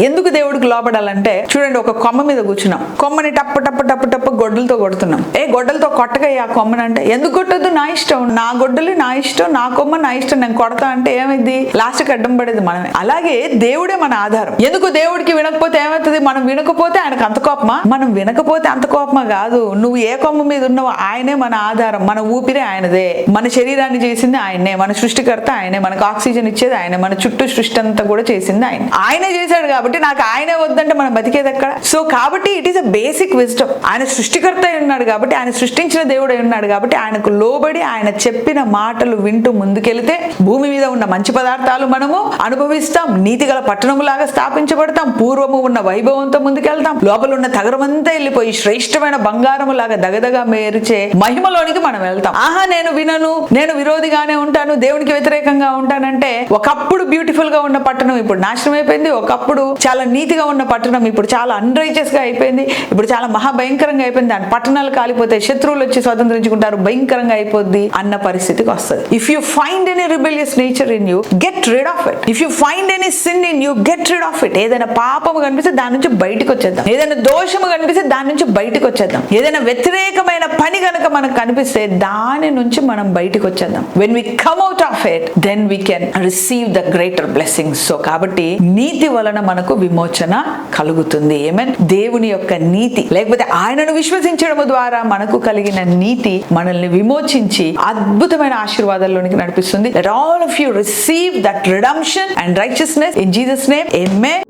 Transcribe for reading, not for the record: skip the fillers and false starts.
ఎందుకు దేవుడికి లోబడాలంటే చూడండి, ఒక కొమ్మ మీద కూర్చున్నాం, కొమ్మని టప్పు టప్పు టప్పు టప్పు గొడ్డలతో కొడుతున్నాం. గొడ్డలతో కొట్టగా ఆ కొమ్మని అంటే ఎందుకు కొట్టొద్దు, నా ఇష్టం, నా గొడ్డలు నా ఇష్టం, నా కొమ్మ నా ఇష్టం, నేను కొడతా అంటే ఏమైంది, లాస్ట్కి అడ్డం పడేది మనమే. అలాగే దేవుడే మన ఆధారం. ఎందుకు దేవుడికి వినకపోతే ఏమవుతుంది, మనం వినకపోతే ఆయనకు అంత కోపమా, మనం వినకపోతే అంత కోపమా కాదు, నువ్వు ఏ కొమ్మ మీద ఉన్నావో ఆయనే మన ఆధారం, మన ఊపిరి ఆయనదే, మన శరీరాన్ని చేసింది ఆయనే, మన సృష్టికర్త ఆయనే, మనకు ఆక్సిజన్ ఇచ్చేది ఆయన, మన చుట్టూ సృష్టి అంతా కూడా చేసింది ఆయనే చేశాడు. కాబట్టి నాకు ఆయనే వద్దంటే మనం బతికేది ఎక్కడ? సో కాబట్టి it is a basic wisdom. ఆయన సృష్టికర్త అయి ఉన్నాడు కాబట్టి, ఆయన సృష్టించిన దేవుడు అయి ఉన్నాడు కాబట్టి, ఆయనకు లోబడి ఆయన చెప్పిన మాటలు వింటూ ముందుకెళ్తే భూమి మీద ఉన్న మంచి పదార్థాలు మనము అనుభవిస్తాం, నీతిగల పట్టణములాగా స్థాపించబడతాం, పూర్వము ఉన్న వైభవంతో ముందుకెళ్తాం, లోపల ఉన్న తగరమంతా వెళ్ళిపోయి శ్రేష్టమైన బంగారము లాగా దగదగా మేర్చే మహిమలోనికి మనం వెళ్తాం. ఆహా నేను వినను, నేను విరోధిగానే ఉంటాను, దేవునికి వ్యతిరేకంగా ఉంటానంటే ఒకప్పుడు బ్యూటిఫుల్ గా ఉన్న పట్టణం ఇప్పుడు నాశనం అయిపోయింది, ఒకప్పుడు చాలా నీతిగా ఉన్న పట్టణం ఇప్పుడు చాలా అన్రైచియస్ గా అయిపోయింది, ఇప్పుడు చాలా మహాభయంకరంగా అయిపోయింది, దాని పట్టణాలు కాలిపోతే శత్రువులు వచ్చి స్వతంత్రించుకుంటారు, భయంకరంగా అయిపోద్ది అన్న పరిస్థితికి వస్తుంది. If you find any rebellious nature in you, get rid of it. If you find any sin in you, get rid of it. ఏదైనా పాపము కనిపిస్తే దాని నుంచి బయటకు వచ్చేద్దాం, ఏదైనా దోషము కనిపిస్తే దాని నుంచి బయటకు వచ్చేద్దాం, ఏదైనా వ్యతిరేకమైన పని కనుక మనకు కనిపిస్తే దాని నుంచి మనం బయటకు వచ్చేద్దాం. When we come out of it, then we can receive the greater blessings. So కాబట్టి నీతి వలన మనకు విమోచన కలుగుతుంది. ఆమేన్. దేవుని యొక్క నీతి లేకపోతే ఆయనను విశ్వసించడం ద్వారా మనకు కలిగిన నీతి మనల్ని విమోచించి అద్భుతమైన ఆశీర్వాదాల్లోనికి నడిపిస్తుంది. Let all of you receive that redemption and righteousness in Jesus' name. Amen.